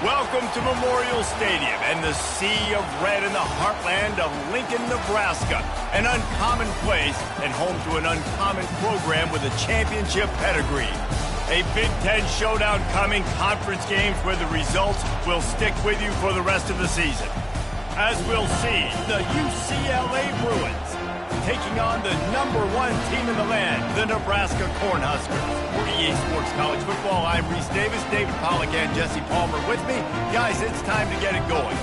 Welcome to Memorial Stadium and the sea of red in the heartland of Lincoln, Nebraska. An uncommon place and home to an uncommon program with a championship pedigree. A Big Ten showdown coming, conference games where the results will stick with you for the rest of the season. As we'll see, the UCLA Bruins taking on the #1 team in the land, the Nebraska Cornhuskers. For EA Sports College Football, I'm Reese Davis, David Pollack, and Jesse Palmer with me. Guys, it's time to get it going.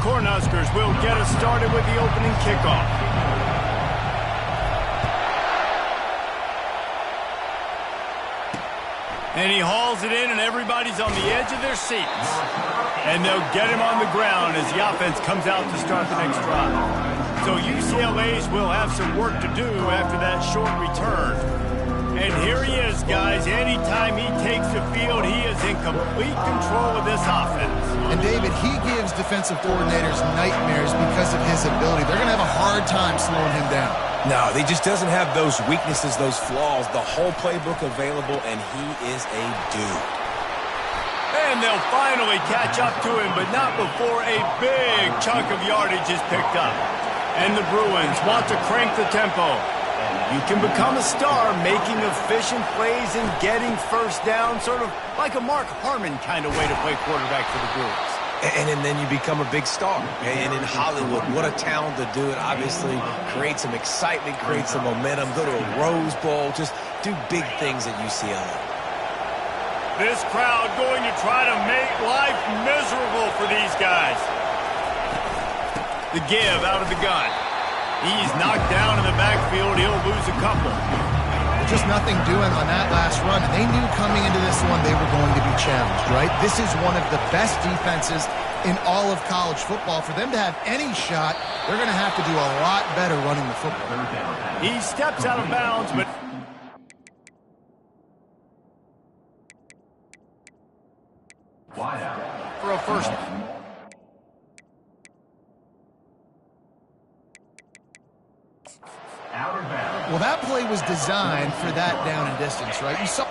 Cornhuskers will get us started with the opening kickoff. And he hauls it in, and everybody's on the edge of their seats. And they'll get him on the ground as the offense comes out to start the next drive. So UCLA's will have some work to do after that short return. And here he is, guys. Anytime he takes the field, he is in complete control of this offense. And, David, he gives defensive coordinators nightmares because of his ability. They're going to have a hard time slowing him down. No, he just doesn't have those weaknesses, those flaws, the whole playbook available, and he is a dude. And they'll finally catch up to him, but not before a big chunk of yardage is picked up. And the Bruins want to crank the tempo. You can become a star making efficient plays and getting first down, sort of like a Mark Harmon kind of way to play quarterback for the Bruins. And then you become a big star. And in Hollywood, what a talent to do it. Obviously, create some excitement, create some momentum, go to a Rose Bowl, just do big things at UCLA. This crowd going to try to make life miserable for these guys. The give out of the gun. He's knocked down in the backfield. He'll lose a couple. Just nothing doing on that last run. And they knew coming into this one they were going to be challenged, right? This is one of the best defenses in all of college football. For them to have any shot, they're going to have to do a lot better running the football. He steps out of bounds, but for a first. Well, that play was designed for that down and distance, right? You saw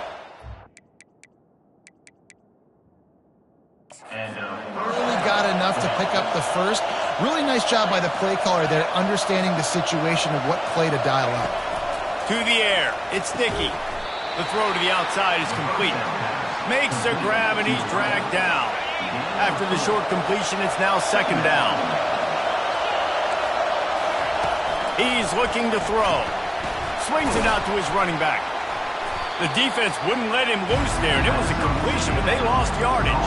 really got enough to pick up the first. Really nice job by the play caller there, understanding the situation of what play to dial up. To the air. It's sticky. The throw to the outside is complete. Makes a grab, and he's dragged down. After the short completion, it's now second down. He's looking to throw. Swings it out to his running back. The defense wouldn't let him loose there, and it was a completion, but they lost yardage.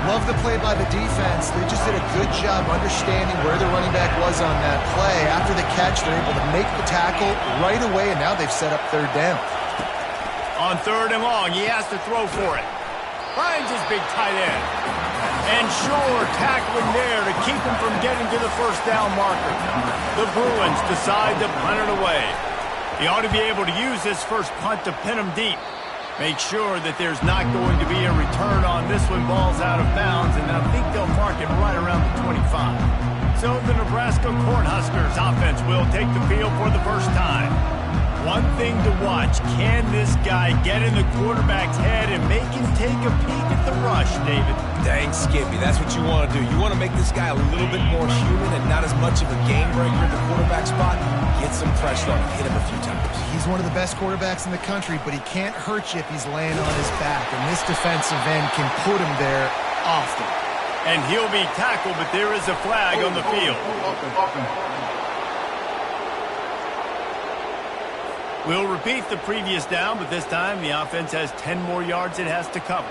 Love the play by the defense. They just did a good job understanding where the running back was on that play. After the catch, they're able to make the tackle right away, and now they've set up third down. On third and long, he has to throw for it. Finds his big tight end. And sure, tackling there to keep him from getting to the first down marker. The Bruins decide to punt it away. He ought to be able to use this first punt to pin him deep. Make sure that there's not going to be a return on this one. Ball's out of bounds, and I think they'll mark it right around the 25. So the Nebraska Cornhuskers offense will take the field for the first time. One thing to watch, can this guy get in the quarterback's head and make him take a peek at the rush, David? Dang, Skippy, that's what you want to do. You want to make this guy a little bit more human and not as much of a game breaker at the quarterback spot. Get some pressure on him, hit him a few times. He's one of the best quarterbacks in the country, but he can't hurt you if he's laying on his back, and this defensive end can put him there often. And he'll be tackled, but there is a flag on the field. We'll repeat the previous down, but this time the offense has 10 more yards it has to cover.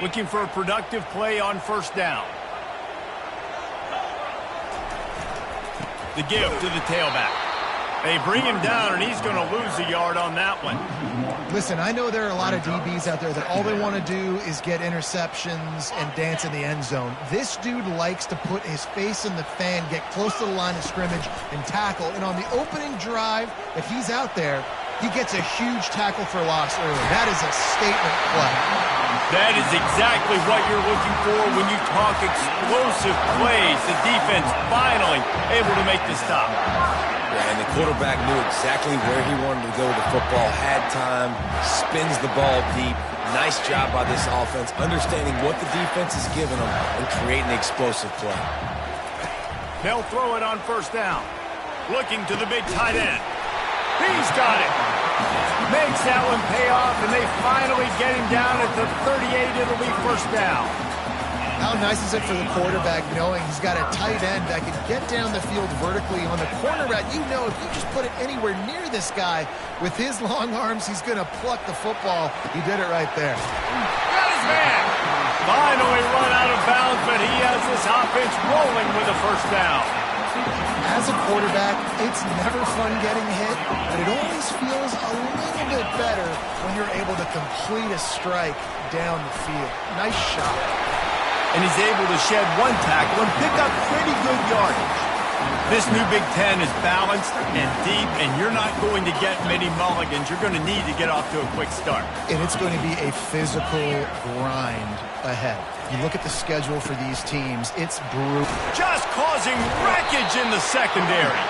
Looking for a productive play on first down. The give to the tailback. They bring him down, and he's going to lose a yard on that one. Listen, I know there are a lot of DBs out there that all they want to do is get interceptions and dance in the end zone. This dude likes to put his face in the fan, get close to the line of scrimmage, and tackle. And on the opening drive that he's out there, he gets a huge tackle for loss early. That is a statement play. That is exactly what you're looking for when you talk explosive plays. The defense finally able to make the stop. Yeah, and the quarterback knew exactly where he wanted to go with the football, had time, spins the ball deep. Nice job by this offense, understanding what the defense is giving them and creating the explosive play. They'll throw it on first down. Looking to the big tight end. He's got it. Makes that one pay off, and they finally get him down at the 38. It'll be first down. How nice is it for the quarterback knowing he's got a tight end that can get down the field vertically on the corner route? You know if you just put it anywhere near this guy with his long arms, he's going to pluck the football. He did it right there. Got his man. Finally run out of bounds, but he has this offense rolling with a first down. As a quarterback, it's never fun getting hit, but it always feels a little bit better when you're able to complete a strike down the field. Nice shot. And he's able to shed one tackle and pick up pretty good yardage. This new Big Ten is balanced and deep, and you're not going to get many mulligans. You're going to need to get off to a quick start. And it's going to be a physical grind ahead. You look at the schedule for these teams, it's brutal. Just causing wreckage in the secondary.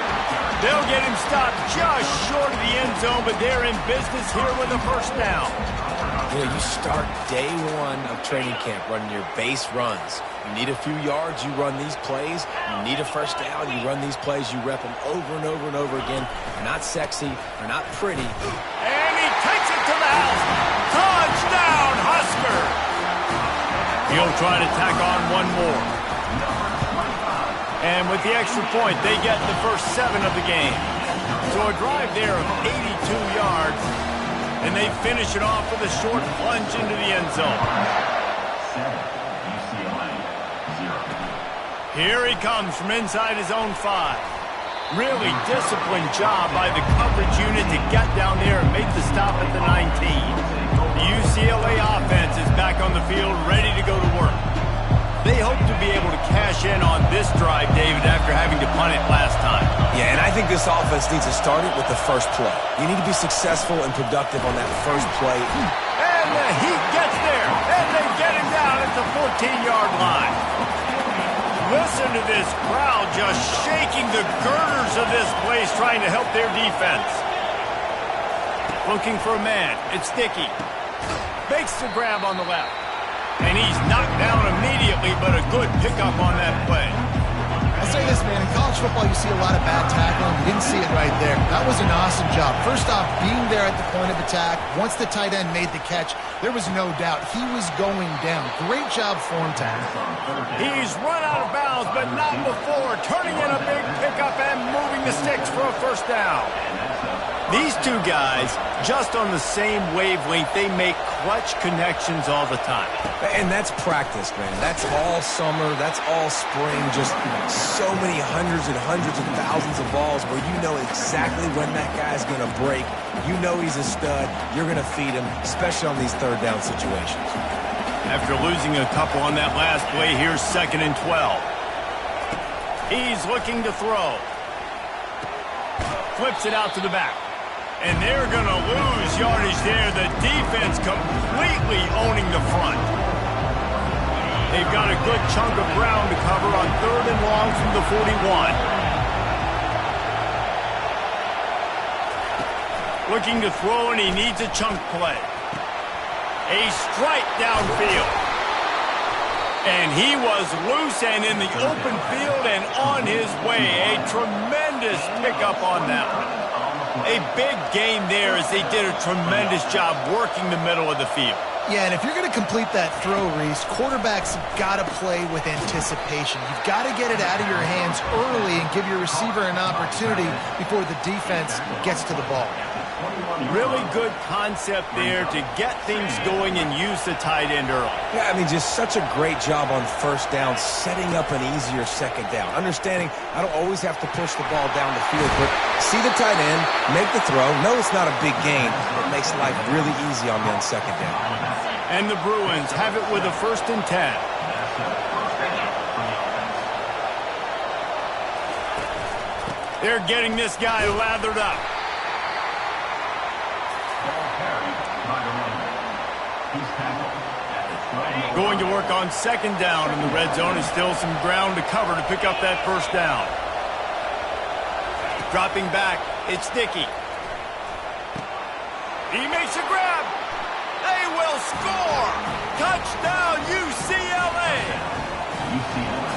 They'll get him stopped just short of the end zone, but they're in business here with a first down. You know, you start day one of training camp running your base runs. You need a few yards, you run these plays. You need a first down, you run these plays. You rep them over and over and over again. They're not sexy, they're not pretty. And he takes it to the house. Touchdown, Husker! He'll try to tack on one more. And with the extra point, they get the first 7 of the game. So a drive there of 82 yards. And they finish it off with a short plunge into the end zone. Here he comes from inside his own 5. Really disciplined job by the coverage unit to get down there and make the stop at the 19. The UCLA offense is back on the field, ready to go to work. They hope to be able to cash in on this drive, David, after having to punt it last time. Yeah, and I think this offense needs to start it with the first play. You need to be successful and productive on that first play. And the Heat gets there, and they get him down at the 14-yard line. Listen to this crowd just shaking the girders of this place, trying to help their defense. Looking for a man. It's Dickey. Makes the grab on the left. And he's knocked down immediately, but a good pickup on that play. I'll say this, man. In college football, you see a lot of bad tackling. You didn't see it right there. That was an awesome job. First off, being there at the point of attack. Once the tight end made the catch, there was no doubt he was going down. Great job for him, tackle. He's run out of bounds, but not before. Turning in a big pickup and moving the sticks for a first down. These two guys, just on the same wavelength, they make clutch connections all the time. And that's practice, man. That's all summer. That's all spring. Just so many hundreds and hundreds of thousands of balls where you know exactly when that guy's going to break. You know he's a stud. You're going to feed him, especially on these third down situations. After losing a couple on that last play, here's 2nd and 12. He's looking to throw. Flips it out to the back. And they're going to lose yardage there. The defense completely owning the front. They've got a good chunk of ground to cover on 3rd and long from the 41. Looking to throw, and he needs a chunk play. A strike downfield. And he was loose and in the open field and on his way. A tremendous pickup on that one. A big gain there as they did a tremendous job working the middle of the field. Yeah, and if you're going to complete that throw, Reese, quarterbacks have got to play with anticipation. You've got to get it out of your hands early and give your receiver an opportunity before the defense gets to the ball. Really good concept there to get things going and use the tight end early. Yeah, I mean, just such a great job on first down, setting up an easier second down. Understanding I don't always have to push the ball down the field, but see the tight end, make the throw. No, it's not a big gain, but it makes life really easy on me on second down. And the Bruins have it with a 1st and 10. They're getting this guy lathered up. Going to work on 2nd down in the red zone, and still some ground to cover to pick up that 1st down. Dropping back, it's Dickey. He makes a grab. They will score. Touchdown, UCLA.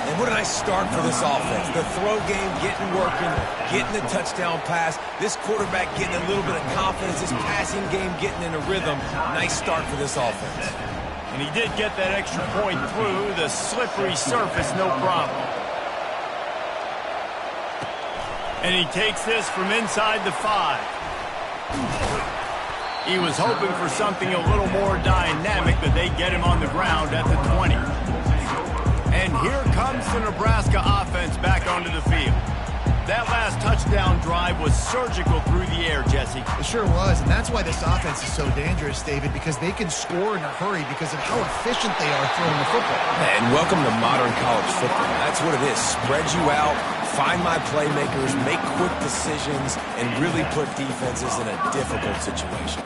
And what a nice start for this offense. The throw game getting working, getting the touchdown pass. This quarterback getting a little bit of confidence. This passing game getting in a rhythm. Nice start for this offense. And he did get that extra point through the slippery surface, no problem. And he takes this from inside the 5. He was hoping for something a little more dynamic, but they get him on the ground at the 20. And here comes the Nebraska offense back onto the field. That last touchdown drive was surgical through the air, Jesse. It sure was, and that's why this offense is so dangerous, David, because they can score in a hurry because of how efficient they are throwing the football. And welcome to modern college football. That's what it is. Spread you out, find my playmakers, make quick decisions, and really put defenses in a difficult situation.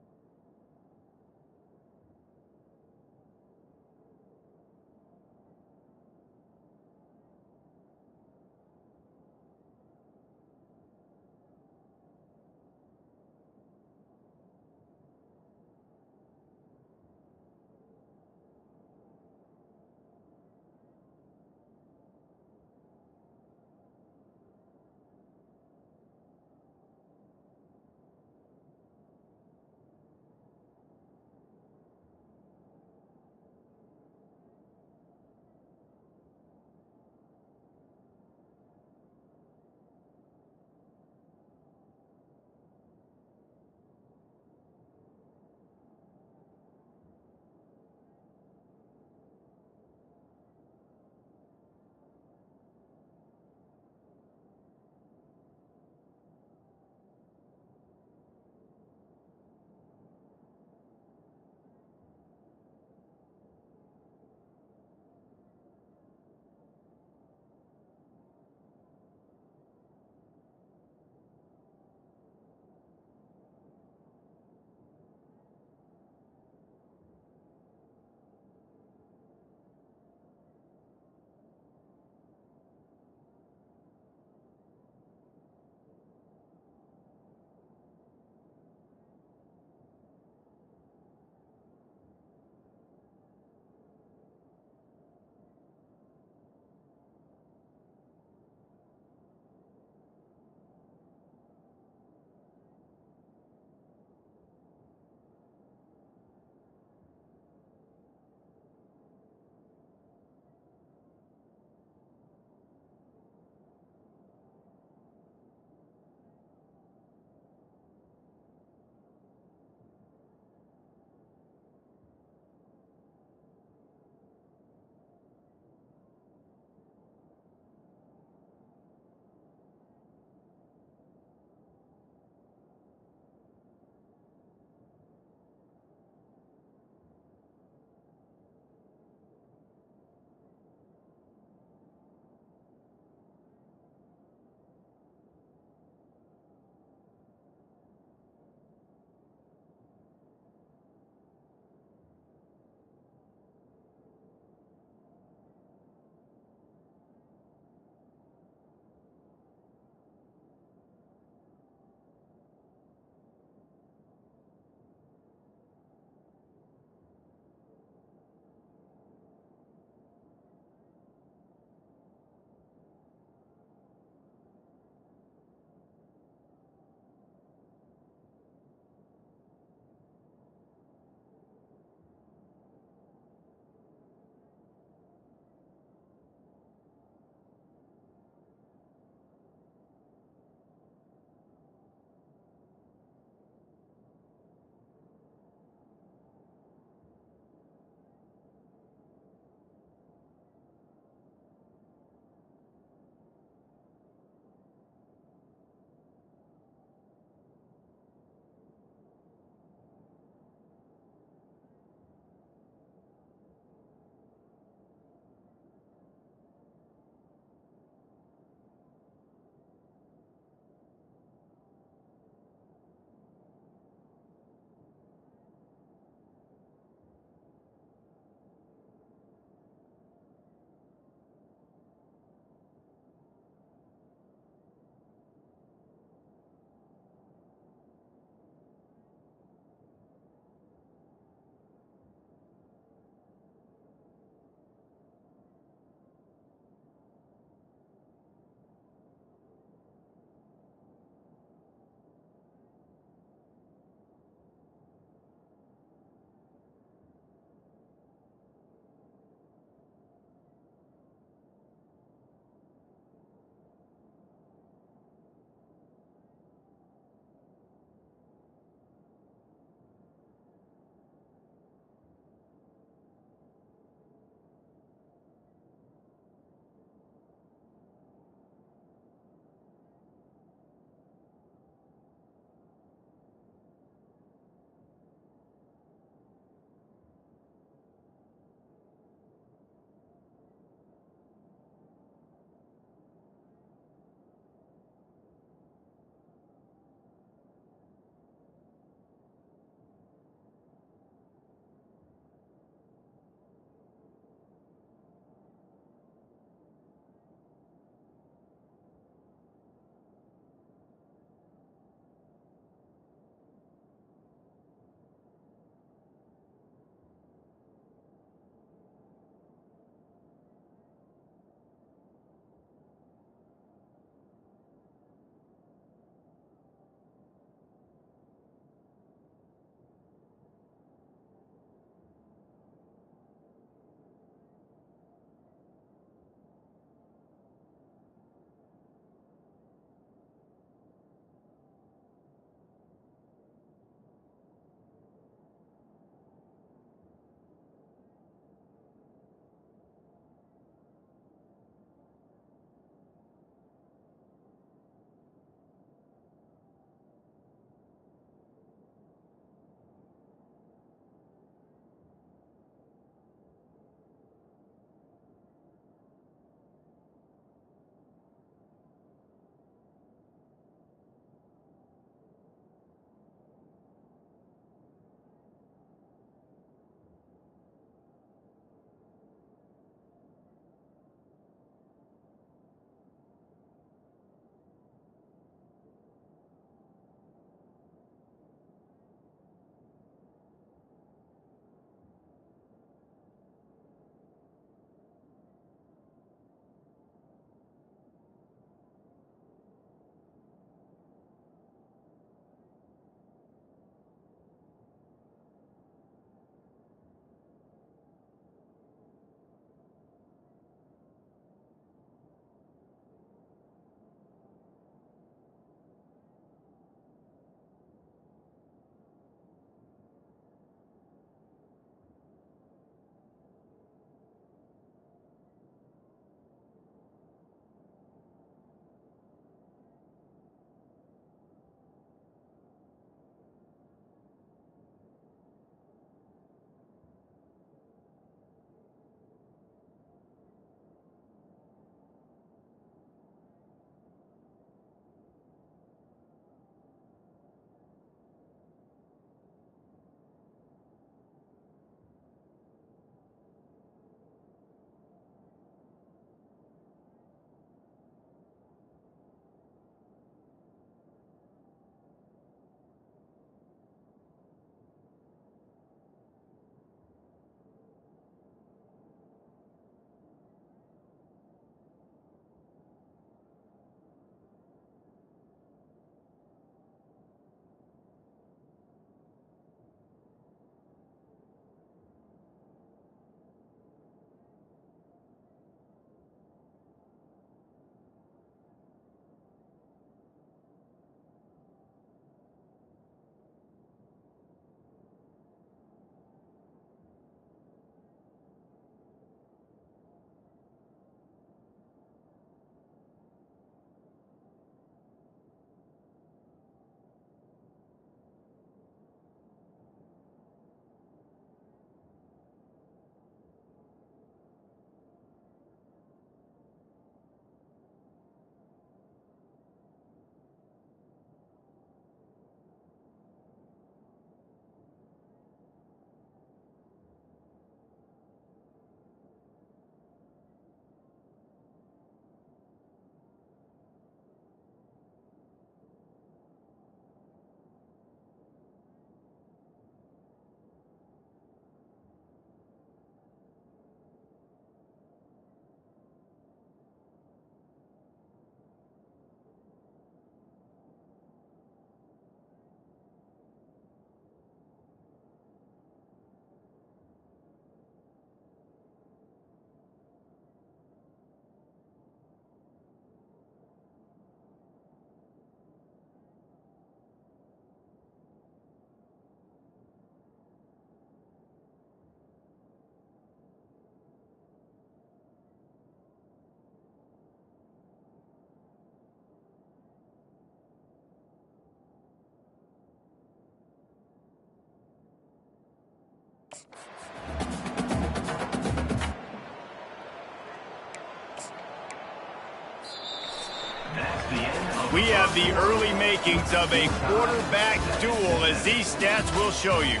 We have the early makings of a quarterback duel, as these stats will show you.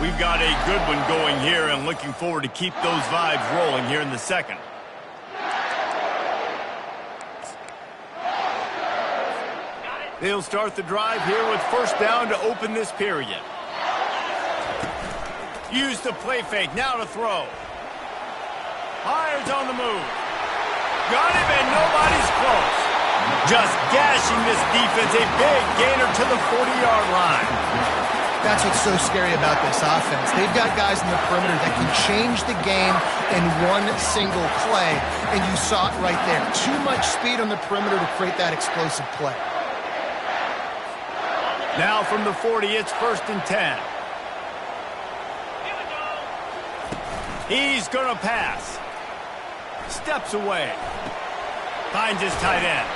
We've got a good one going here, and looking forward to keep those vibes rolling here in the second. They'll start the drive here with first down to open this period. Use the play fake, now to throw. Hires on the move. Got him, and nobody's close. Just gashing this defense, a big gainer to the 40-yard line. That's what's so scary about this offense. They've got guys in the perimeter that can change the game in one single play, and you saw it right there. Too much speed on the perimeter to create that explosive play. Now from the 40, it's 1st and 10. He's going to pass. Steps away. Finds his tight end.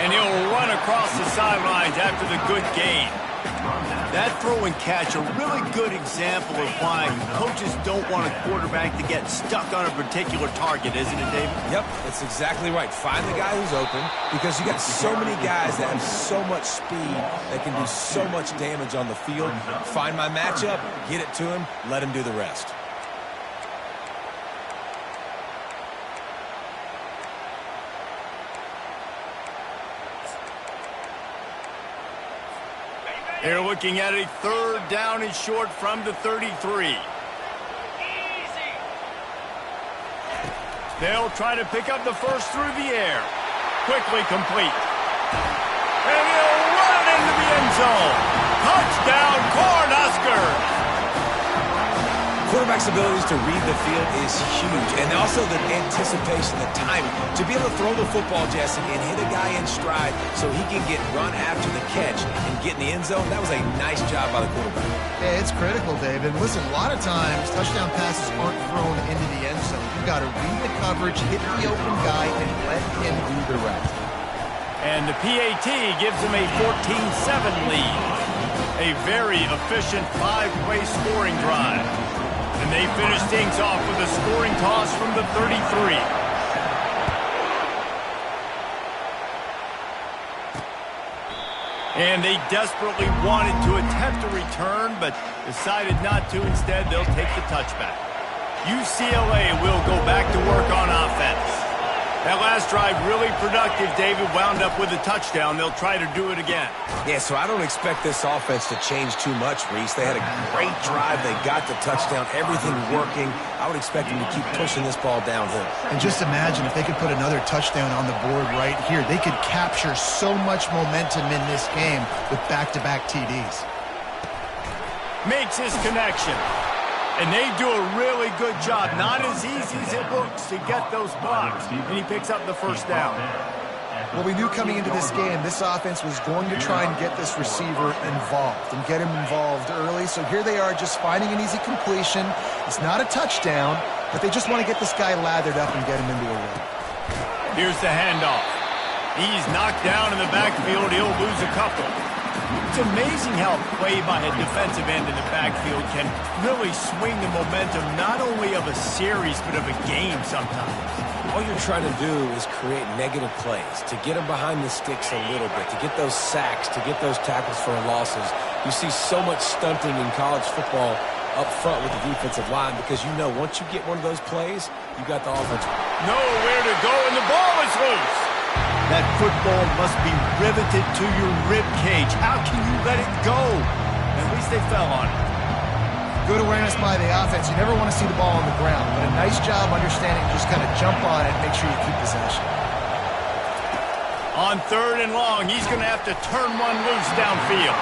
And he'll run across the sidelines after the good gain. That throw and catch, a really good example of why coaches don't want a quarterback to get stuck on a particular target, isn't it, David? Yep, that's exactly right. Find the guy who's open, because you got so many guys that have so much speed that can do so much damage on the field. Find my matchup, get it to him, let him do the rest. They're looking at a 3rd down and short from the 33. They'll try to pick up the first through the air. Quickly complete. And he'll run into the end zone. Touchdown, Cornhuskers! Quarterback's abilities to read the field is huge, and also the anticipation, the timing. To be able to throw the football, Jesse, and hit a guy in stride so he can get run after the catch and get in the end zone, that was a nice job by the quarterback. Yeah, it's critical, David. Listen, a lot of times, touchdown passes aren't thrown into the end zone. You've got to read the coverage, hit the open guy, and let him do the rest. And the PAT gives them a 14-7 lead. A very efficient 5-play scoring drive. And they finish things off with a scoring toss from the 33. And they desperately wanted to attempt a return, but decided not to. Instead, they'll take the touchback. UCLA will go back to work on offense. That last drive really productive, David, wound up with a touchdown. They'll try to do it again. Yeah, so I don't expect this offense to change too much, Reese. They had a great drive. They got the touchdown, everything working. I would expect them to keep pushing this ball downhill. And just imagine if they could put another touchdown on the board right here. They could capture so much momentum in this game with back-to-back TDs. Makes his connection. And they do a really good job. Not as easy as it looks to get those blocks. And he picks up the first down. Well, we knew coming into this game, this offense was going to try and get this receiver involved and get him involved early. So here they are just finding an easy completion. It's not a touchdown, but they just want to get this guy lathered up and get him into a run. Here's the handoff. He's knocked down in the backfield. He'll lose a couple. It's amazing how play by a defensive end in the backfield can really swing the momentum not only of a series but of a game sometimes. All you're trying to do is create negative plays, to get them behind the sticks a little bit, to get those sacks, to get those tackles for losses. You see so much stunting in college football up front with the defensive line because you know once you get one of those plays, you got the offense. Nowhere to go, and the ball is loose. That football must be riveted to your rib cage. How can you let it go? At least they fell on it. Good awareness by the offense. You never want to see the ball on the ground, but a nice job understanding just kind of jump on it and make sure you keep possession. On 3rd and long, he's going to have to turn one loose downfield.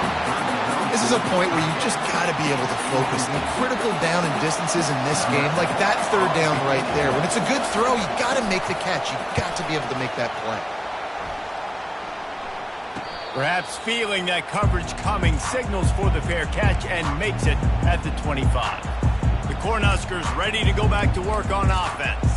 This is a point where you just got to be able to focus. And the critical down and distances in this game, like that 3rd down right there, when it's a good throw, you got to make the catch. You got to be able to make that play. Perhaps feeling that coverage coming, signals for the fair catch and makes it at the 25. The Cornhuskers ready to go back to work on offense.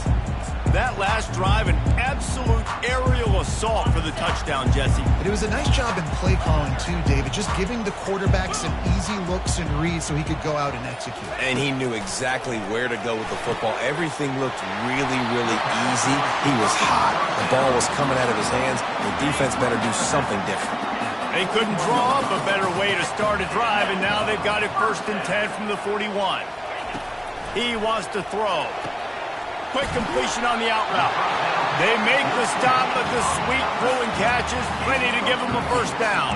That last drive, an absolute aerial assault the touchdown, Jesse. It was a nice job in play calling too, David, just giving the quarterback some easy looks and reads so he could go out and execute. And he knew exactly where to go with the football. Everything looked really, really easy. He was hot. The ball was coming out of his hands. The defense better do something different. They couldn't draw up a better way to start a drive, and now they've got it 1st and 10 from the 41. He wants to throw. Quick completion on the out route. They make the stop, but the sweet throwing catch is plenty to give them a 1st down.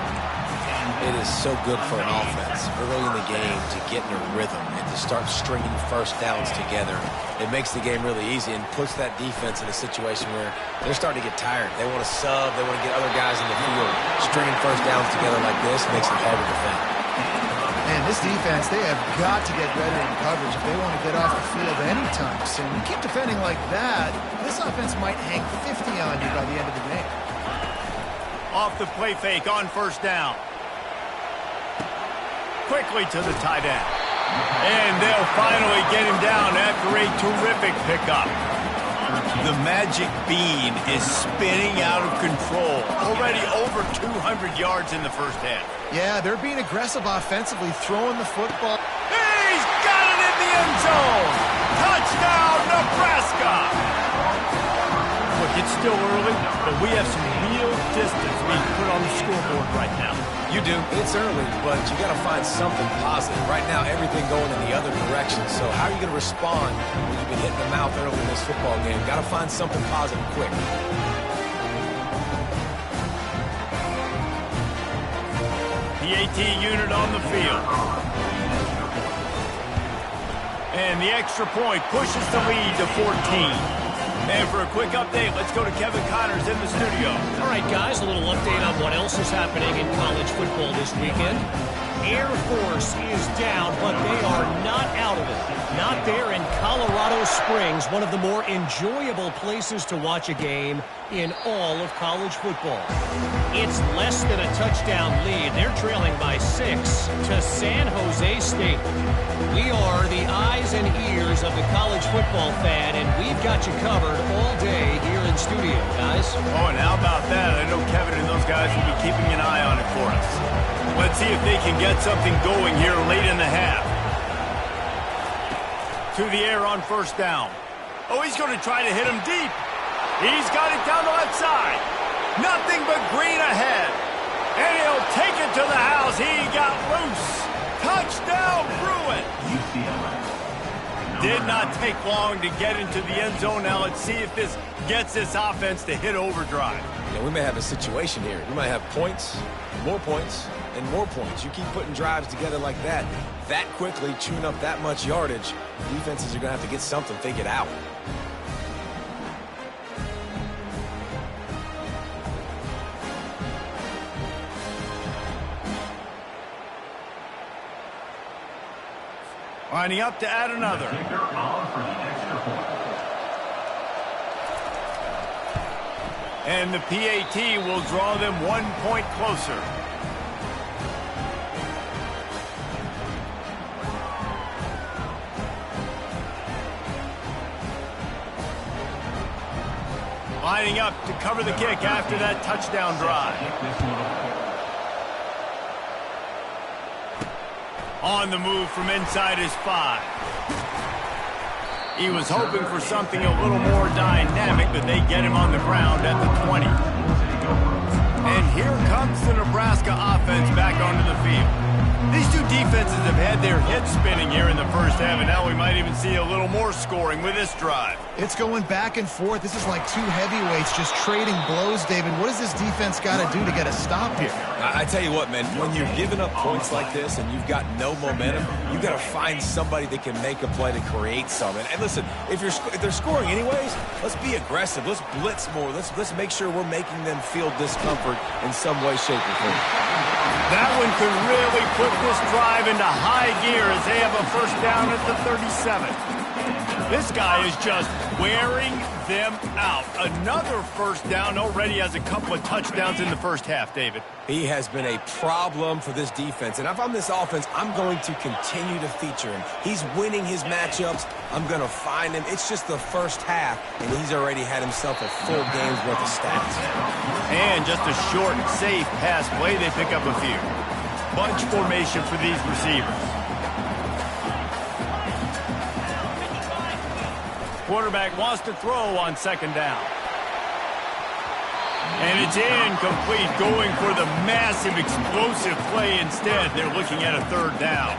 It is so good for an offense early in the game to get in a rhythm and to start stringing 1st downs together. It makes the game really easy and puts that defense in a situation where they're starting to get tired. They want to sub. They want to get other guys in the field. Stringing 1st downs together like this makes it hard to defend. And this defense, they have got to get better in coverage if they want to get off the field anytime soon. You keep defending like that, this offense might hang 50 on you by the end of the game. Off the play fake on 1st down. Quickly to the tight end. And they'll finally get him down after a terrific pickup. The magic bean is spinning out of control. Already over 200 yards in the 1st half. Yeah, they're being aggressive offensively, throwing the football. He's got it in the end zone. Touchdown, Nebraska. Look, it's still early, but we have some real distance being put on the scoreboard right now. You do. It's early, but you got to find something positive. Right now, everything going in the other direction. So how are you going to respond when you've been hitting the mouth early in this football game? Got to find something positive quick. PAT unit on the field. And the extra point pushes the lead to 14. And for a quick update, let's go to Kevin Connors in the studio. All right, guys, a little update on what else is happening in college football this weekend. Air Force is down, but they are not out of it. Not there in Colorado Springs, one of the more enjoyable places to watch a game in all of college football. It's less than a touchdown lead. They're trailing by 6 to San Jose State. We are the eyes and ears of the college football fan, and we've got you covered all day here in studio, guys. Oh, and how about that? I know Kevin and those guys will be keeping an eye on it for us. Let's see if they can get something going here late in the half. To the air on 1st down. Oh, he's going to try to hit him deep. He's got it down the left side. Nothing but green ahead. And he'll take it to the house. He got loose. Touchdown, Bruin. Did not take long to get into the end zone. Now let's see if this gets this offense to hit overdrive. Yeah, we may have a situation here. We might have points, more points, and more points. You keep putting drives together like that quickly, chewing up that much yardage, defenses are going to have to get something figured out. Lining up to add another. And the PAT will draw them 1 point closer. Lining up to cover the kick after that touchdown drive. On the move from inside his 5. He was hoping for something a little more dynamic, but they get him on the ground at the 20. And here comes the Nebraska offense back onto the field. These two defenses have had their heads spinning here in the 1st half, and now we might even see a little more scoring with this drive. It's going back and forth. This is like two heavyweights just trading blows, David. What does this defense got to do to get a stop here? I tell you what, man, when you're giving up points like this and you've got no momentum, you got to find somebody that can make a play to create something. And listen, if they're scoring anyways, let's be aggressive. Let's blitz more. Let's make sure we're making them feel discomfort in some way, shape, or form. That one could really put this drive into high gear as they have a 1st down at the 37. This guy is just wearing them out. Another first down, already has a couple of touchdowns in the first half, David. He has been a problem for this defense. And if I'm this offense, I'm going to continue to feature him. He's winning his matchups. I'm going to find him. It's just the first half, and he's already had himself a full game's worth of stats. And just a short, safe pass play, they pick up a few. Bunch formation for these receivers. Quarterback wants to throw on second down. And it's incomplete, going for the massive, explosive play instead. They're looking at a third down.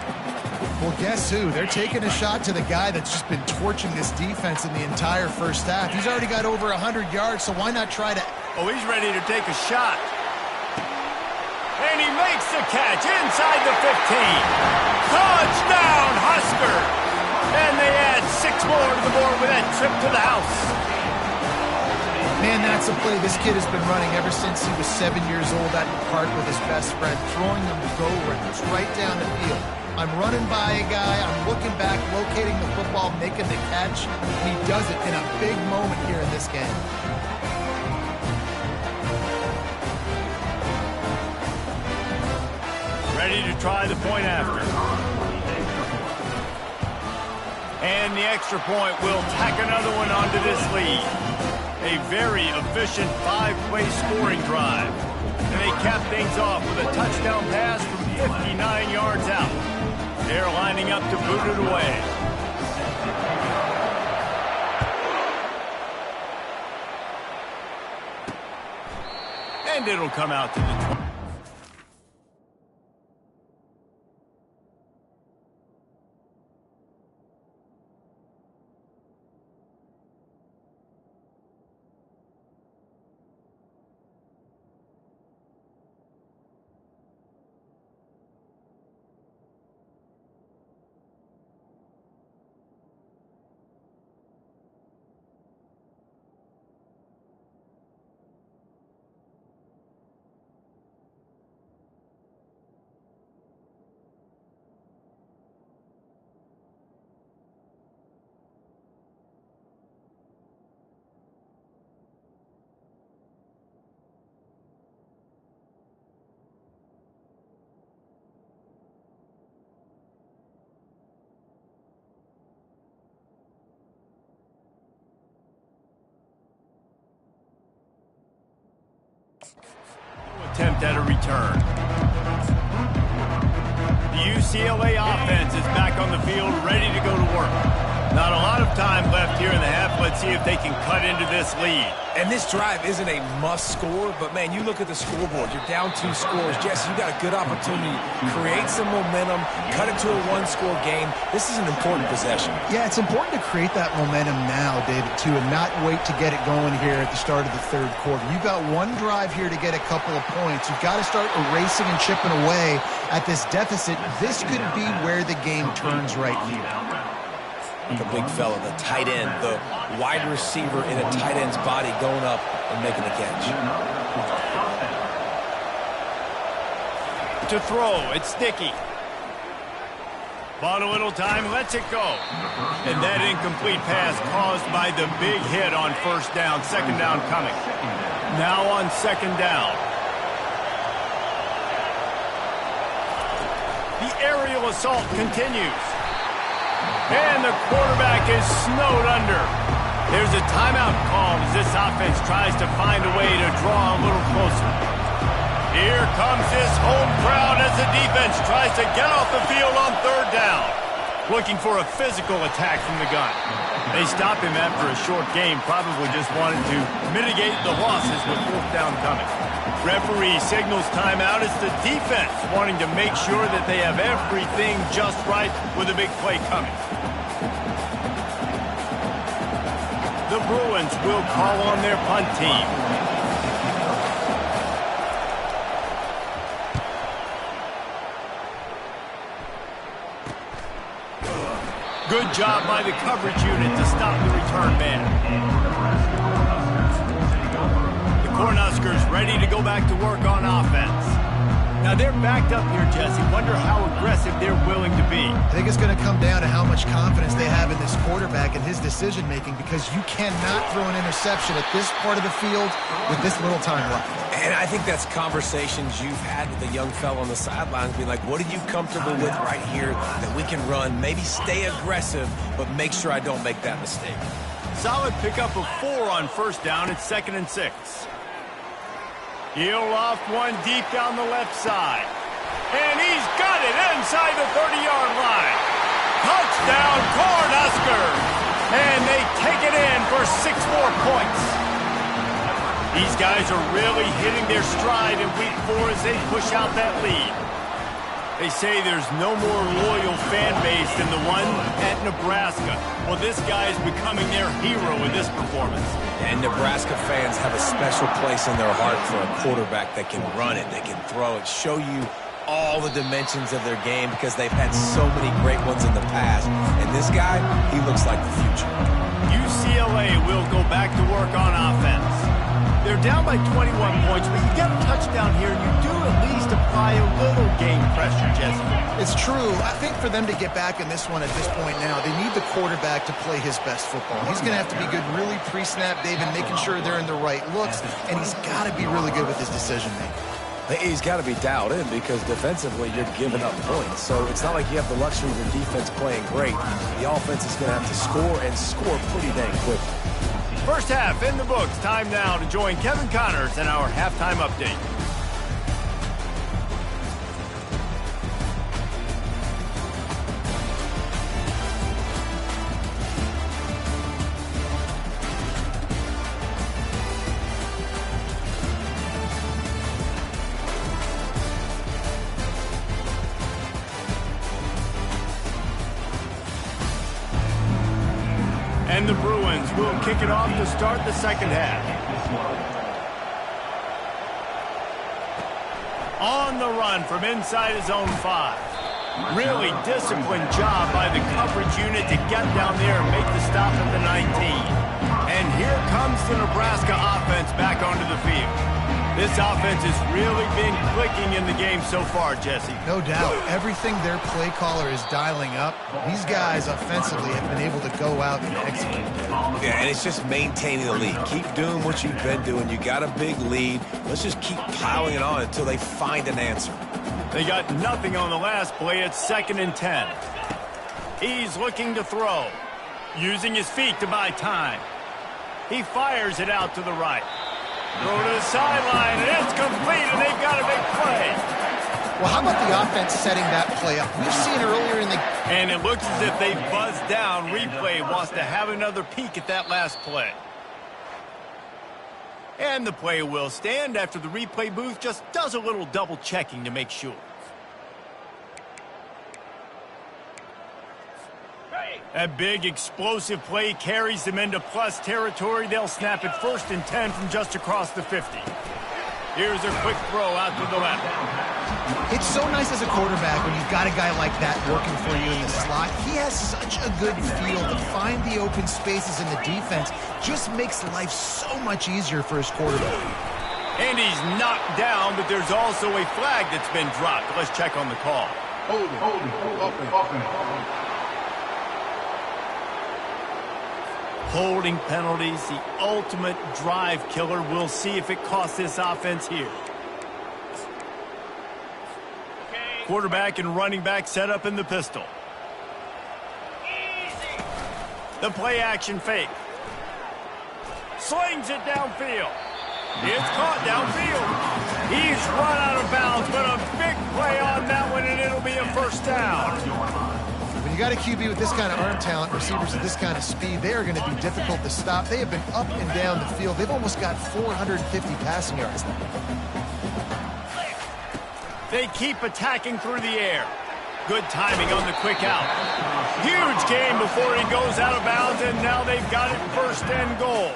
Well, guess who? They're taking a shot to the guy that's just been torching this defense in the entire first half. He's already got over 100 yards, so why not try to... Oh, he's ready to take a shot. And he makes the catch inside the 15. Touchdown, Husker! And they add 6 more to the board with that trip to the house. Man, that's a play this kid has been running ever since he was 7 years old at the park with his best friend, throwing them go-rounds right down the field. I'm running by a guy, I'm looking back, locating the football, making the catch, and he does it in a big moment here in this game. Ready to try the point after. And the extra point will tack another one onto this lead. A very efficient 5-play scoring drive. And they cap things off with a touchdown pass from 59 yards out. They're lining up to boot it away. And it'll come out to the 20. Attempt at a return. The UCLA offense is back on the field, ready to go to work. Not a lot of time left here in the half. Let's see if they can cut into this lead. And this drive isn't a must score, but man, you look at the scoreboard. You're down 2 scores. Jesse, you got a good opportunity to create some momentum, cut it to a 1-score game. This is an important possession. Yeah, it's important to create that momentum now, David, too, and not wait to get it going here at the start of the third quarter. You've got one drive here to get a couple of points. You've got to start erasing and chipping away at this deficit. This could be where the game turns right here. The big fella, the tight end, the wide receiver in a tight end's body going up and making the catch. To throw, it's sticky. Bought a little time, lets it go. And that incomplete pass caused by the big hit on first down, second down coming. Now on second down. The aerial assault continues. And the quarterback is snowed under. There's a timeout called as this offense tries to find a way to draw a little closer. Here comes this home crowd as the defense tries to get off the field on third down. Looking for a physical attack from the gun. They stop him after a short game, probably just wanted to mitigate the losses with fourth down coming. Referee signals timeout. It's the defense wanting to make sure that they have everything just right with a big play coming. The Bruins will call on their punt team. Good job by the coverage unit to stop the return man. The Cornhuskers ready to go back to work on offense. Now they're backed up here, Jesse. Wonder how aggressive they're willing to be. I think it's going to come down to how much confidence they have in this quarterback and his decision-making, because you cannot throw an interception at this part of the field with this little time left. And I think that's conversations you've had with a young fellow on the sidelines, being like, what are you comfortable with right here that we can run? Maybe stay aggressive, but make sure I don't make that mistake. Solid pickup of 4 on first down. It's 2nd and 6. He'll off one deep down the left side. And he's got it inside the 30-yard line. Touchdown, Cornhuskers! And they take it in for 6 more points. These guys are really hitting their stride in week 4 as they push out that lead. They say there's no more loyal fan base than the one at Nebraska. Well, this guy is becoming their hero in this performance. And Nebraska fans have a special place in their heart for a quarterback that can run it, that can throw it, show you all the dimensions of their game, because they've had so many great ones in the past. And this guy, he looks like the future. UCLA will go back to work on offense. They're down by 21 points, but you get a touchdown here, and you do at least apply a little game pressure, Jesse. It's true. I think for them to get back in this one at this point now, they need the quarterback to play his best football. He's going to have to be good really pre-snap, David, making sure they're in the right looks, and he's got to be really good with his decision-making. He's got to be dialed in, because defensively you're giving up points. So it's not like you have the luxury of your defense playing great. The offense is going to have to score, and score pretty dang quickly. First half in the books. Time now to join Kevin Connors in our halftime update. And the Bruins will kick it off to start the second half. On the run from inside his own 5. Really disciplined job by the coverage unit to get down there and make the stop at the 19. And here comes the Nebraska offense back onto the field. This offense has really been clicking in the game so far, Jesse. No doubt. Everything their play caller is dialing up, these guys offensively have been able to go out and execute. Yeah, and it's just maintaining the lead. Keep doing what you've been doing. You got a big lead. Let's just keep piling it on until they find an answer. They got nothing on the last play. It's 2nd and 10. He's looking to throw, using his feet to buy time. He fires it out to the right. Throw to the sideline, and it's complete, and they've got a big play. Well, how about the offense setting that play up? We've seen earlier in the... And it looks as if they buzzed down. Replay wants to have another peek at that last play. And the play will stand after the replay booth just does a little double checking to make sure. That big explosive play carries them into plus territory. They'll snap it 1st and 10 from just across the 50. Here's a quick throw out to the left. It's so nice as a quarterback when you've got a guy like that working for you in the slot. He has such a good feel to find the open spaces in the defense. Just makes life so much easier for his quarterback. And he's knocked down, but there's also a flag that's been dropped. Let's check on the call. Holding penalties, the ultimate drive killer. We'll see if it costs this offense here. Quarterback and running back set up in the pistol. The play action fake. Slings it downfield. It's caught downfield. He's run out of bounds, but a big play on that one, and it'll be a 1st down. When you got a QB with this kind of arm talent, receivers with this kind of speed, they are going to be difficult to stop. They have been up and down the field. They've almost got 450 passing yards now. They keep attacking through the air. Good timing on the quick out. Huge game before he goes out of bounds, and now they've got it 1st and goal.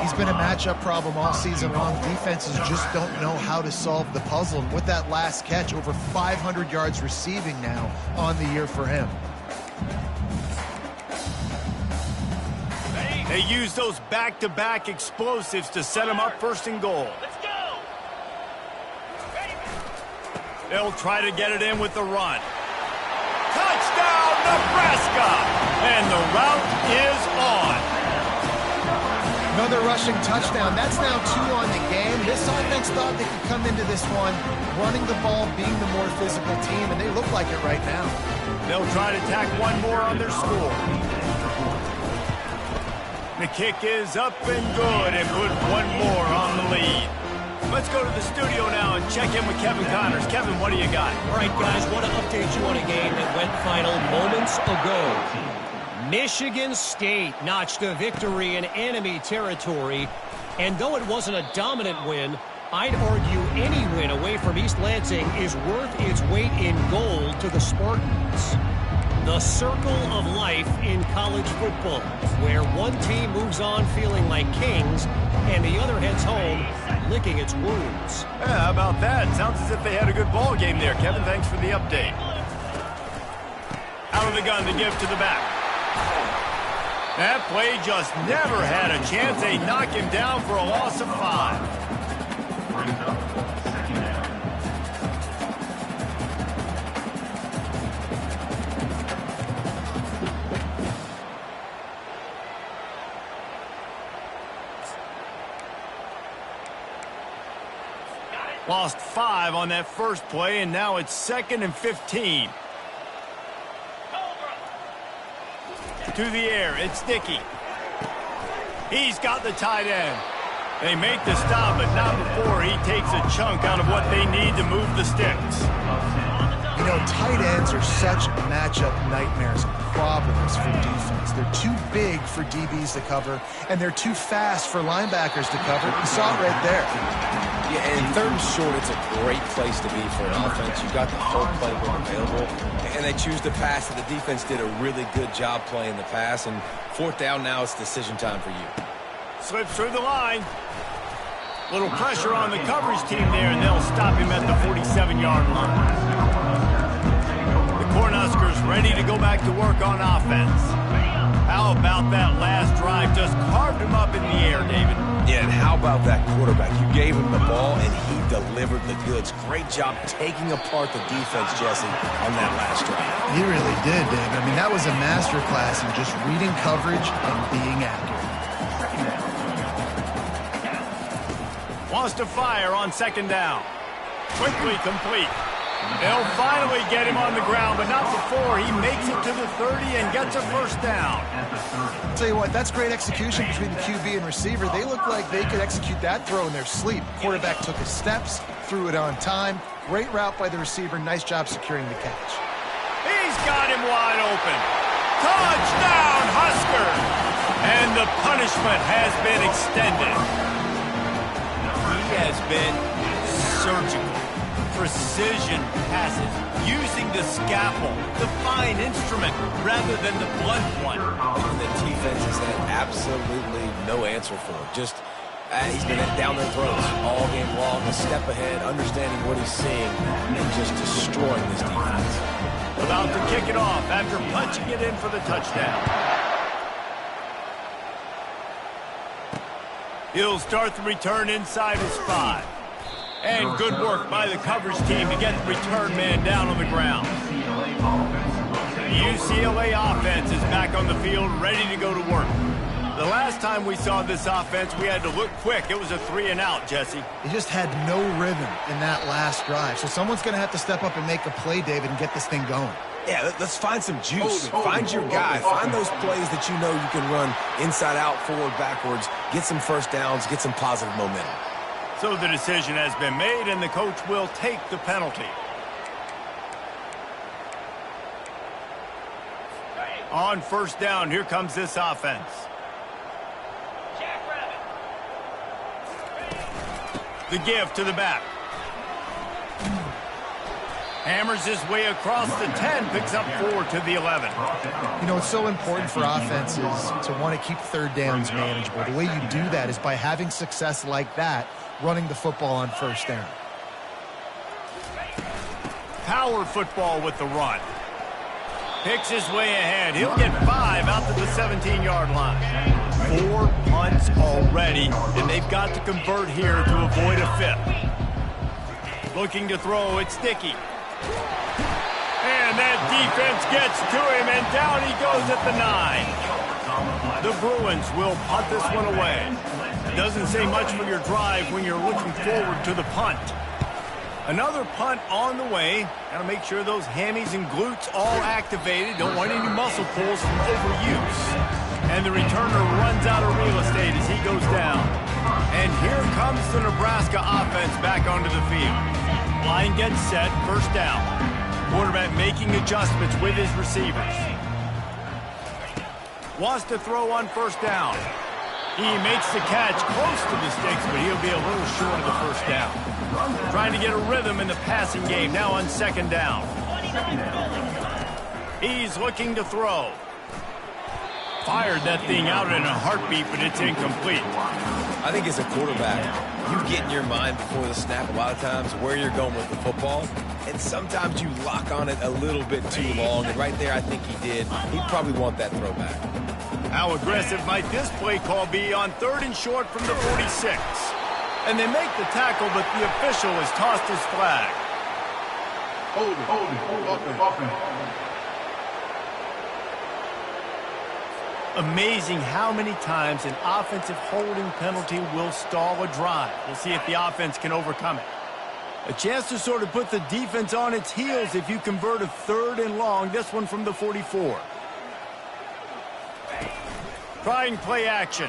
He's been a matchup problem all season long. Defenses just don't know how to solve the puzzle. And with that last catch, over 500 yards receiving now on the year for him. They use those back-to-back explosives to set him up 1st and goal. They'll try to get it in with the run. Touchdown, Nebraska! And the route is on. Another rushing touchdown. That's now 2 on the game. This offense thought they could come into this one running the ball, being the more physical team, and they look like it right now. They'll try to tack one more on their score. The kick is up and good, and put one more on the lead. Let's go to the studio now and check in with Kevin Connors. Kevin, what do you got? All right, guys, want to update you on a game that went final moments ago. Michigan State notched a victory in enemy territory, and though it wasn't a dominant win, I'd argue any win away from East Lansing is worth its weight in gold to the Spartans. The circle of life in college football, where one team moves on feeling like kings, and the other heads home licking its wounds. Yeah, how about that? Sounds as if they had a good ball game there. Kevin, thanks for the update. Out of the gun, the give to the back. That play just never had a chance. They knock him down for a loss of 5. Lost 5 on that first play, and now it's 2nd and 15. To the air, it's Dickey. He's got the tight end. They make the stop, but not before he takes a chunk out of what they need to move the sticks. You know, tight ends are such matchup nightmares, problems for defense. They're too big for DBs to cover, and they're too fast for linebackers to cover. You saw it right there. Yeah, and 3rd and short, it's a great place to be for an offense. You've got the whole playbook available, and they choose to pass, and the defense did a really good job playing the pass, and 4th down now, it's decision time for you. Slips through the line. Little pressure on the coverage team there, and they'll stop him at the 47-yard line. The Cornhuskers ready to go back to work on offense. How about that last drive? Just carved him up in the air, David. Yeah, and how about that quarterback? You gave him the ball, and he delivered the goods. Great job taking apart the defense, Jesse, on that last drive. He really did, David. I mean, that was a masterclass in just reading coverage and being accurate. Wants to fire on 2nd down. Quickly complete. They'll finally get him on the ground, but not before he makes it to the 30 and gets a 1st down. I'll tell you what, that's great execution between the QB and receiver. They look like they could execute that throw in their sleep. Quarterback took his steps, threw it on time. Great route by the receiver. Nice job securing the catch. He's got him wide open. Touchdown, Huskers! And the punishment has been extended. He has been surgical. Precision passes, using the scalpel, the fine instrument, rather than the blunt one. And the defense has had absolutely no answer for him. Just, he's been down their throats all game long, a step ahead, understanding what he's seeing, and just destroying this defense. About to kick it off after punching it in for the touchdown. He'll start the return inside his 5. And good work by the coverage team to get the return man down on the ground. The UCLA offense is back on the field, ready to go to work. The last time we saw this offense, we had to look quick. It was a 3-and-out, Jesse. They just had no rhythm in that last drive. So someone's going to have to step up and make a play, David, and get this thing going. Yeah, let's find some juice. Find your guy. Find those plays that you know you can run inside out, forward, backwards. Get some 1st downs. Get some positive momentum. So the decision has been made, and the coach will take the penalty. On 1st down, here comes this offense. The give to the back. Hammers his way across the 10, picks up 4 to the 11. You know, it's so important for offenses to want to keep 3rd downs manageable. The way you do that is by having success like that, running the football on 1st down. Power football with the run. Picks his way ahead. He'll get 5 out to the 17-yard line. 4 punts already, and they've got to convert here to avoid a 5th. Looking to throw, it's sticky. And that defense gets to him, and down he goes at the 9. The Bruins will punt this one away. Doesn't say much for your drive when you're looking forward to the punt. Another punt on the way. Got to make sure those hammies and glutes all activated. Don't want any muscle pulls from overuse. And the returner runs out of real estate as he goes down. And here comes the Nebraska offense back onto the field. Line gets set, first down. Quarterback making adjustments with his receivers. Wants to throw on first down. He makes the catch close to the sticks, but he'll be a little short of the first down. Trying to get a rhythm in the passing game, now on second down. He's looking to throw. Fired that thing out in a heartbeat, but it's incomplete. I think as a quarterback, you get in your mind before the snap a lot of times where you're going with the football, and sometimes you lock on it a little bit too long, and right there I think he did. He'd probably want that throwback. How aggressive might this play call be on 3rd and short from the 46? And they make the tackle, but the official has tossed his flag. Hold it. Amazing how many times an offensive holding penalty will stall a drive. We'll see if the offense can overcome it. A chance to sort of put the defense on its heels if you convert a 3rd and long, this one from the 44. Trying play action.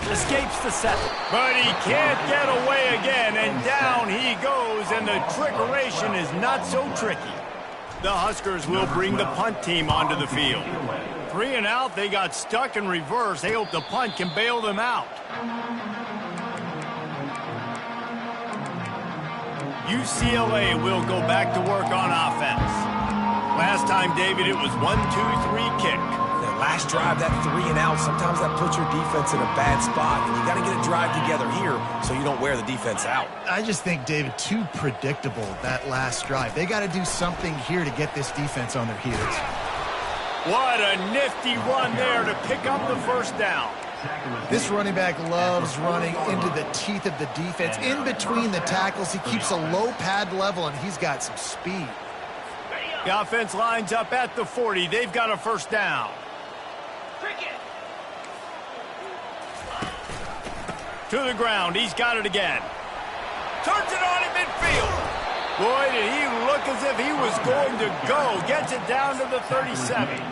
Escapes the set. But he can't get away again, and down he goes, and the trickeration is not so tricky. The Huskers will bring the punt team onto the field. 3 and out, they got stuck in reverse. They hope the punt can bail them out. UCLA will go back to work on offense. Last time, David, it was 1-2-3 kick. That last drive, that 3 and out, sometimes that puts your defense in a bad spot, and you got to get a drive together here so you don't wear the defense out. I just think, David, too predictable, that last drive. They got to do something here to get this defense on their heels. What a nifty run there to pick up the first down. This running back loves running into the teeth of the defense. In between the tackles, he keeps a low pad level, and he's got some speed. The offense lines up at the 40. They've got a first down. To the ground. He's got it again. Turns it on in midfield. Boy, did he look as if he was going to go. Gets it down to the 37.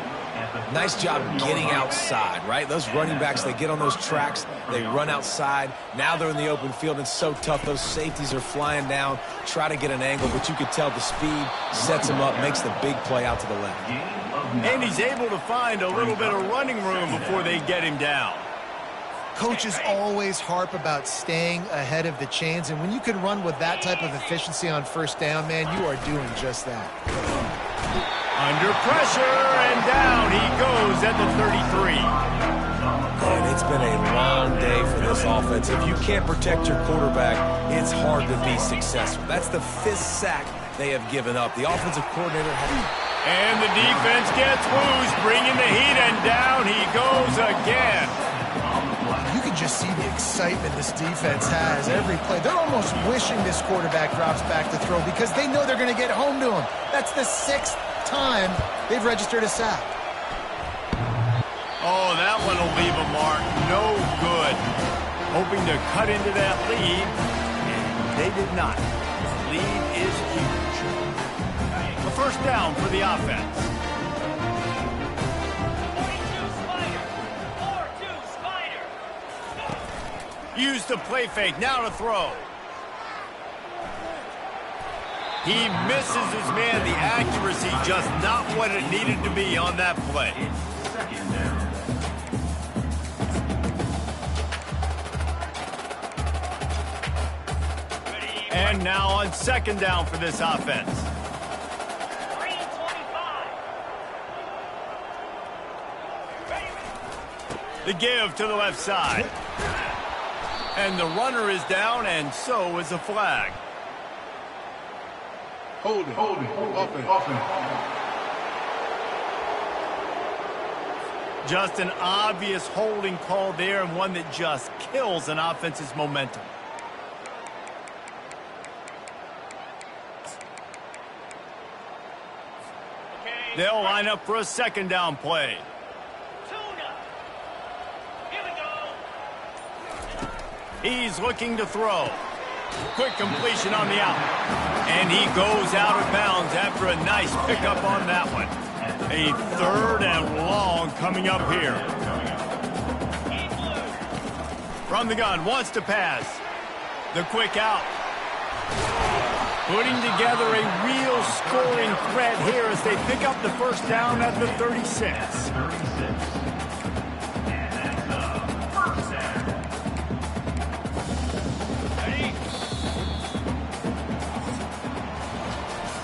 Nice job getting outside, right? Those running backs, they get on those tracks, they run outside. Now they're in the open field. It's so tough. Those safeties are flying down, try to get an angle, but you can tell the speed sets him up, makes the big play out to the left. And he's able to find a little bit of running room before they get him down. Coaches always harp about staying ahead of the chains, and when you can run with that type of efficiency on first down, man, you are doing just that. Under pressure, and down he goes at the 33. And it's been a long day for this offense. If you can't protect your quarterback, it's hard to be successful. That's the 5th sack they have given up. The offensive coordinator has... And the defense gets loose, bringing the heat, and down he goes again. You can just see the excitement this defense has every play. They're almost wishing this quarterback drops back to throw because they know they're going to get home to him. That's the 6th time they've registered a sack. Oh, that one will leave a mark. No good. Hoping to cut into that lead, and they did not. Lead is huge. A first down for the offense. 42 Spider. Used the play fake, now to throw. He misses his man. The accuracy just not what it needed to be on that play. And now on second down for this offense. The give to the left side. And the runner is down, and so is a flag. Hold it. Offense. Just an obvious holding call there, and one that just kills an offense's momentum. They'll line up for a second down play. He's looking to throw. Quick completion on the out. And he goes out of bounds after a nice pickup on that one. A 3rd and long coming up here. From the gun, wants to pass. The quick out. Putting together a real scoring threat here as they pick up the first down at the 36.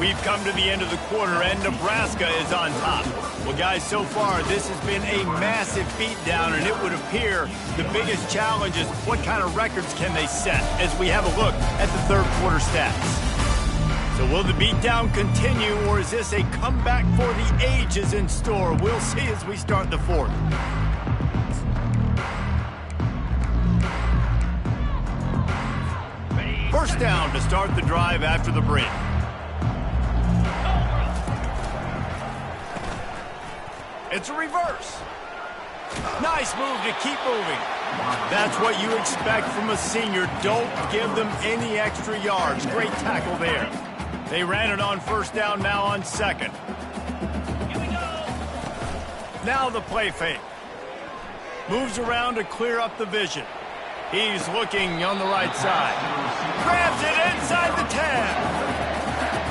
We've come to the end of the quarter, and Nebraska is on top. Well, guys, so far, this has been a massive beatdown, and it would appear the biggest challenge is what kind of records can they set as we have a look at the third quarter stats. So will the beatdown continue, or is this a comeback for the ages in store? We'll see as we start the fourth. First down to start the drive after the break. It's a reverse. Nice move to keep moving. That's what you expect from a senior. Don't give them any extra yards. Great tackle there. They ran it on first down, now on second. Now the play fake. Moves around to clear up the vision. He's looking on the right side. Grabs it inside the 10.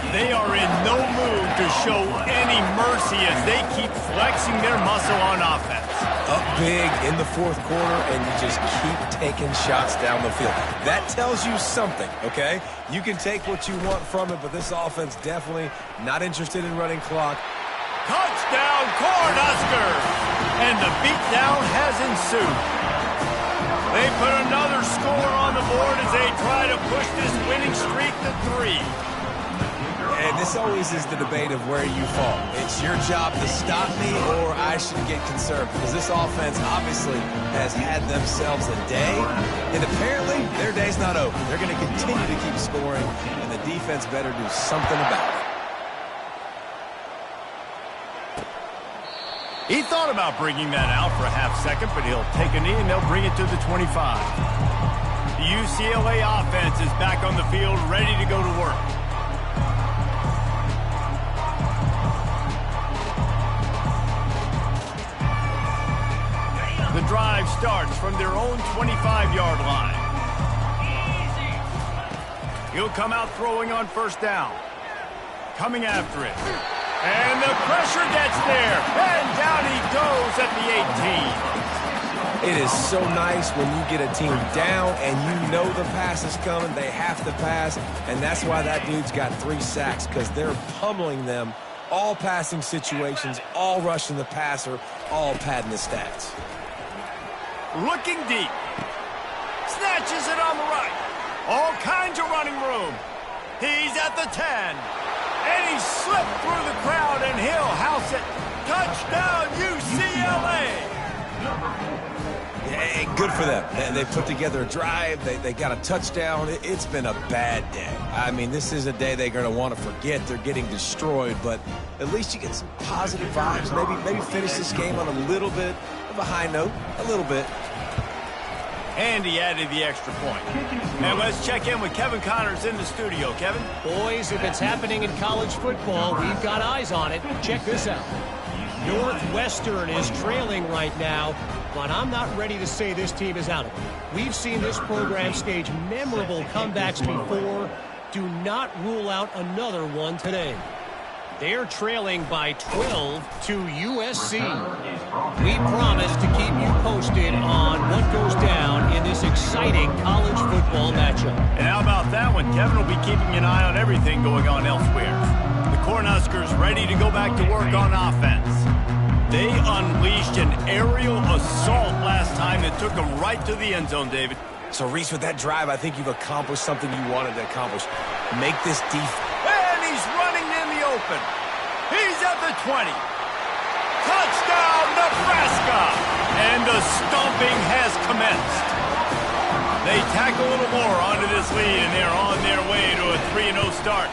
They are in no mood to show any mercy as they keep flexing their muscle on offense. Up big in the fourth quarter, and you just keep taking shots down the field. That tells you something, okay? You can take what you want from it, but this offense definitely not interested in running clock. Touchdown, Cornhuskers! And the beatdown has ensued. They put another score on the board as they try to push this winning streak to 3. And this always is the debate of where you fall. It's your job to stop me, or I should get concerned, because this offense obviously has had themselves a day, and apparently their day's not over. They're going to continue to keep scoring, and the defense better do something about it. He thought about bringing that out for a half second, but he'll take a knee and they'll bring it to the 25. The UCLA offense is back on the field, ready to go to work. The drive starts from their own 25-yard line. He'll come out throwing on first down. Coming after it. And the pressure gets there. And down he goes at the 18. It is so nice when you get a team down and you know the pass is coming. They have to pass, and that's why that dude's got 3 sacks, because they're pummeling them. All passing situations, all rushing the passer, all padding the stats. Looking deep. Snatches it on the right. All kinds of running room. He's at the 10. And he slipped through the crowd, and he'll house it. Touchdown, UCLA. Yeah, good for them. They put together a drive. They got a touchdown. It's been a bad day. I mean, this is a day they're going to want to forget. They're getting destroyed, but at least you get some positive vibes. Maybe finish this game on a little bit of a high note, a little bit. And he added the extra point. And let's check in with Kevin Connors in the studio. Kevin? Boys, if it's happening in college football, we've got eyes on it. Check this out. Northwestern is trailing right now, but I'm not ready to say this team is out of it. We've seen this program stage memorable comebacks before. Do not rule out another one today. They're trailing by 12 to USC. We promise to keep you posted on what goes down in this exciting college football matchup. And how about that one? Kevin will be keeping an eye on everything going on elsewhere. The Cornhuskers ready to go back to work on offense. They unleashed an aerial assault last time that took them right to the end zone, David. So, Reese, with that drive, I think you've accomplished something you wanted to accomplish. Make this defense. And he's running in the open. He's at the 20. Touchdown, Nebraska! And the stomping has commenced. They tack a little more onto this lead, and they're on their way to a 3-0 start.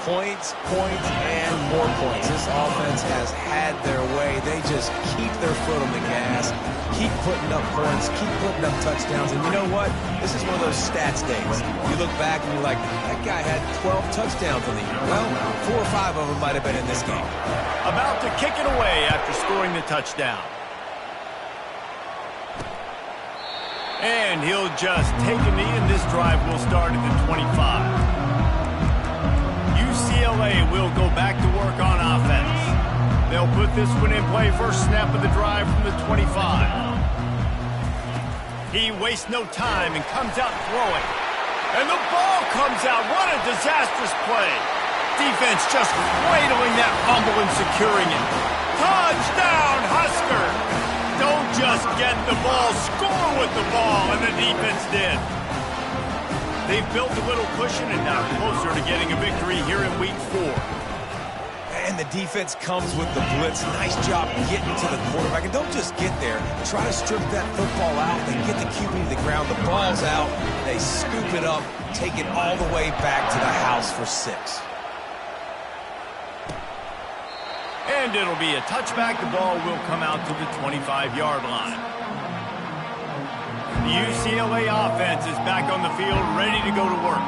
Points, points, and more points. This offense has had their way. They just keep their foot on the gas, keep putting up points, keep putting up touchdowns. And you know what? This is one of those stats days. You look back and you're like, that guy had 12 touchdowns on the year. Well, 4 or 5 of them might have been in this game. About to kick it away after scoring the touchdown. And he'll just take a knee, and this drive will start at the 25. UCLA will go back to work on offense. They'll put this one in play first snap of the drive from the 25. He wastes no time and comes out throwing. And the ball comes out. What a disastrous play. Defense just cradling that fumble and securing it. Touchdown, Husker! Don't just get the ball, score with the ball, and the defense did. They've built a little cushion and now closer to getting a victory here in Week 4. And the defense comes with the blitz. Nice job getting to the quarterback. And don't just get there. Try to strip that football out. They get the QB to the ground. The ball's out. They scoop it up, take it all the way back to the house for 6. And it'll be a touchback. The ball will come out to the 25-yard line. The UCLA offense is back on the field, ready to go to work.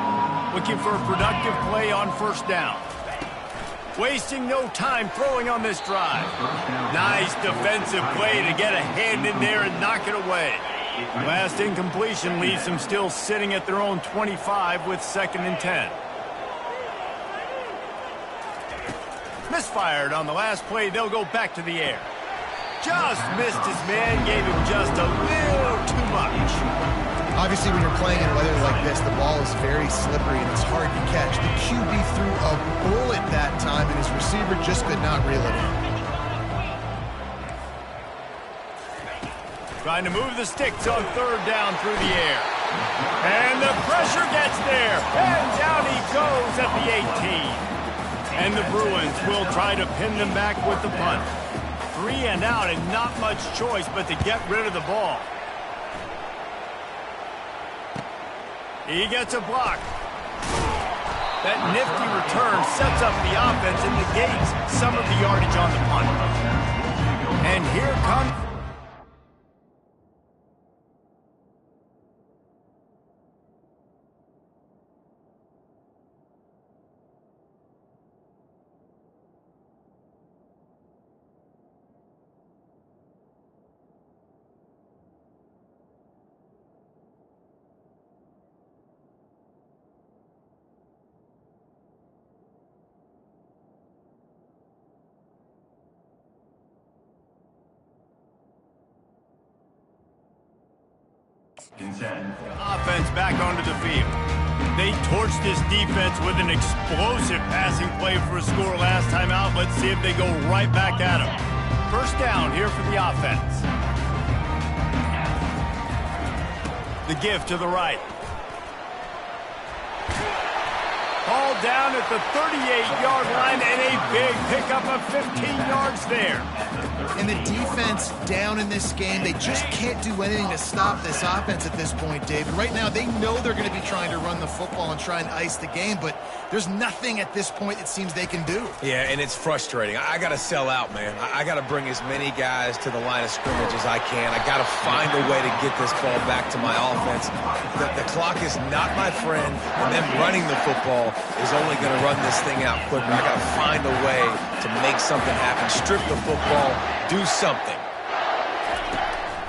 Looking for a productive play on first down. Wasting no time throwing on this drive. Nice defensive play to get a hand in there and knock it away. Last incompletion leaves them still sitting at their own 25 with 2nd and 10. Misfired on the last play. They'll go back to the air. Just missed his man, gave him just a little too much. Obviously, when you're playing in weather like this, the ball is very slippery and it's hard to catch. The QB threw a bullet that time, and his receiver just could not reel it in. Trying to move the sticks on 3rd down through the air. And the pressure gets there. And down he goes at the 18. And the Bruins will try to pin them back with the punt. 3 and out, and not much choice but to get rid of the ball. He gets a block. That nifty return sets up the offense and negates some of the yardage on the punt. And here comes... Offense back onto the field. They torched this defense with an explosive passing play for a score last time out. Let's see if they go right back at him. First down here for the offense. The give to the right. Ball down at the 38-yard line and a big pickup of 15 yards there. And the defense down in this game, they just can't do anything to stop this offense at this point, David. Right now, they know they're going to be trying to run the football and try and ice the game, but there's nothing at this point it seems they can do. Yeah, and it's frustrating. I got to sell out, man. I got to bring as many guys to the line of scrimmage as I can. I got to find a way to get this ball back to my offense. The clock is not my friend, and them running the football is only going to run this thing out quicker. I got to find a way to make something happen. Strip the football, do something.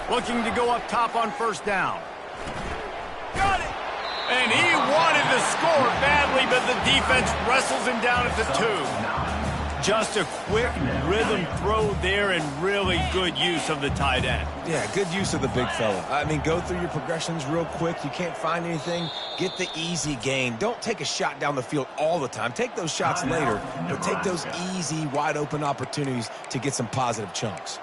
Looking to go up top on first down. Got it! And he wanted to score badly, but the defense wrestles him down at the 2. Just a quick rhythm throw there and really good use of the tight end. Yeah, good use of the big fella. I mean, go through your progressions real quick. You can't find anything. Get the easy gain. Don't take a shot down the field all the time. Take those shots later, but take those easy, wide-open opportunities to get some positive chunks.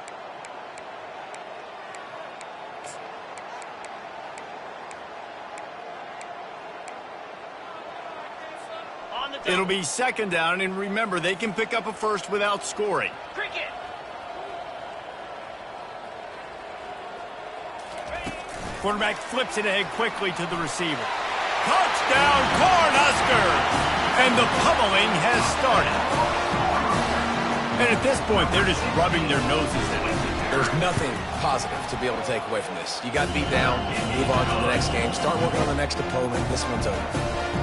It'll be second down, and remember, they can pick up a first without scoring. Cricket. Quarterback flips it ahead quickly to the receiver. Touchdown, Cornhuskers! And the pummeling has started. And at this point, they're just rubbing their noses in it. There's nothing positive to be able to take away from this. You got beat down, move on to the next game, start working on the next opponent. This one's over.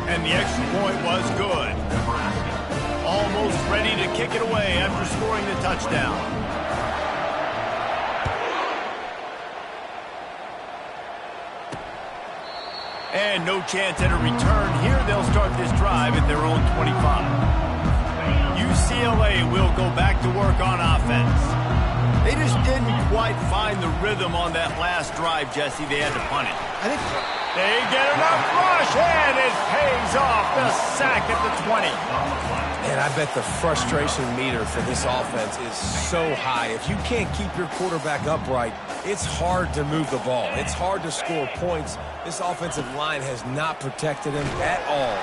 And the extra point was good. Almost ready to kick it away after scoring the touchdown. And no chance at a return here. They'll start this drive at their own 25. UCLA will go back to work on offense. They just didn't quite find the rhythm on that last drive, Jesse. They had to punt it. I think they get enough rush, and it pays off. The sack at the 20. And I bet the frustration meter for this offense is so high. If you can't keep your quarterback upright, it's hard to move the ball. It's hard to score points. This offensive line has not protected him at all.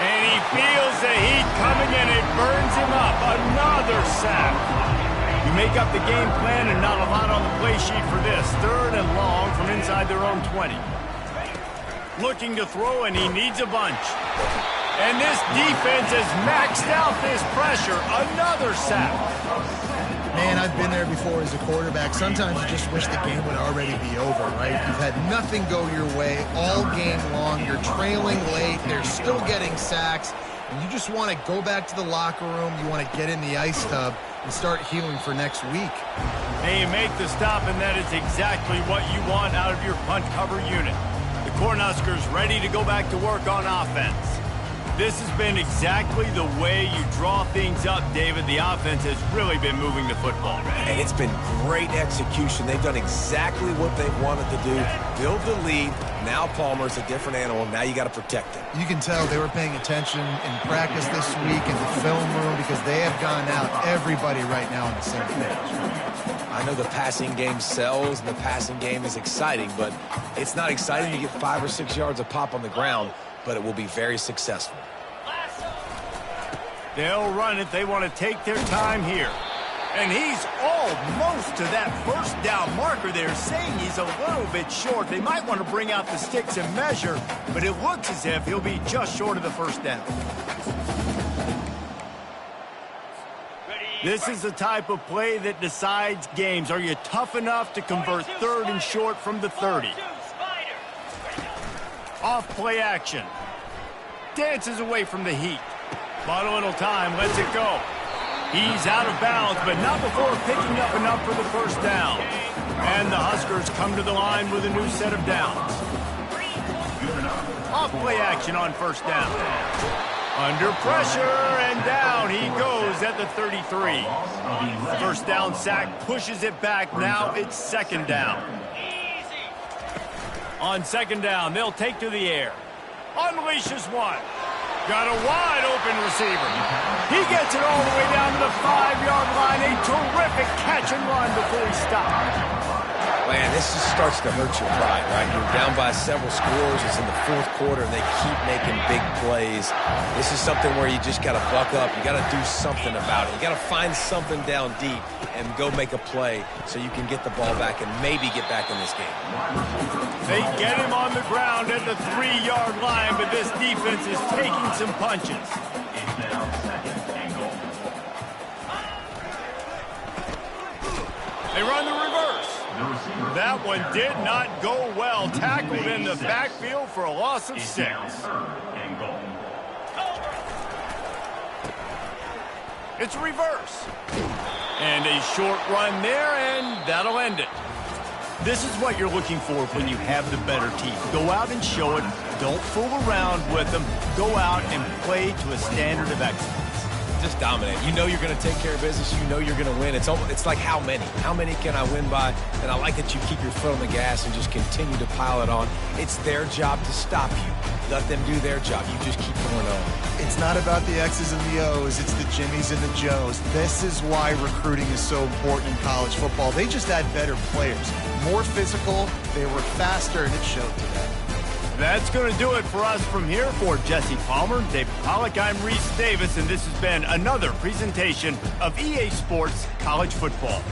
And he feels the heat coming in. It burns him up. Another sack. You make up the game plan and not a lot on the play sheet for this. 3rd and long from inside their own 20. Looking to throw, and he needs a bunch. And this defense has maxed out this pressure. Another sack. Man, I've been there before as a quarterback. Sometimes you just wish the game would already be over, right? You've had nothing go your way all game long. You're trailing late. They're still getting sacks. And you just want to go back to the locker room. You want to get in the ice tub and start healing for next week. They make the stop, and that is exactly what you want out of your punt cover unit. The Cornhuskers ready to go back to work on offense. This has been exactly the way you draw things up, David. The offense has really been moving the football. And it's been great execution. They've done exactly what they wanted to do. Build the lead. Now Palmer's a different animal. Now you got to protect him. You can tell they were paying attention in practice this week in the film room because they have gone out, everybody right now on the same page. I know the passing game sells and the passing game is exciting, but it's not exciting to get 5 or 6 yards of pop on the ground, but it will be very successful. They'll run it. They want to take their time here. And he's almost to that first down marker. They're saying he's a little bit short. They might want to bring out the sticks and measure, but it looks as if he'll be just short of the first down. This is the type of play that decides games. Are you tough enough to convert 3rd and short from the 30? Off play action. Dances away from the heat. But a little time, lets it go. He's out of bounds, but not before picking up enough for the first down. And the Huskers come to the line with a new set of downs. Off play action on first down. Under pressure, and down he goes at the 33. First down sack pushes it back. Now it's 2nd down. On 2nd down, they'll take to the air. Unleashes one. Got a wide open receiver. He gets it all the way down to the 5-yard line. A terrific catch and run before he stops. Man, this just starts to hurt your pride, right? You're down by several scores. It's in the 4th quarter, and they keep making big plays. This is something where you just got to buck up. You got to do something about it. You got to find something down deep and go make a play so you can get the ball back and maybe get back in this game. They get him on the ground at the 3-yard line, but this defense is taking some punches. They run the reverse. That one did not go well. Tackled in the backfield for a loss of 6. It's reverse. And a short run there, and that'll end it. This is what you're looking for when you have the better team. Go out and show it. Don't fool around with them. Go out and play to a standard of excellence. Just dominate. You know you're going to take care of business. You know you're going to win. It's like how many? How many can I win by? And I like that you keep your foot on the gas and just continue to pile it on. It's their job to stop you. Let them do their job. You just keep going on. It's not about the X's and the O's. It's the Jimmies and the Joes. This is why recruiting is so important in college football. They just had better players. More physical. They were faster, and it showed today. That's going to do it for us from here. For Jesse Palmer, David Pollack, I'm Reese Davis, and this has been another presentation of EA Sports College Football.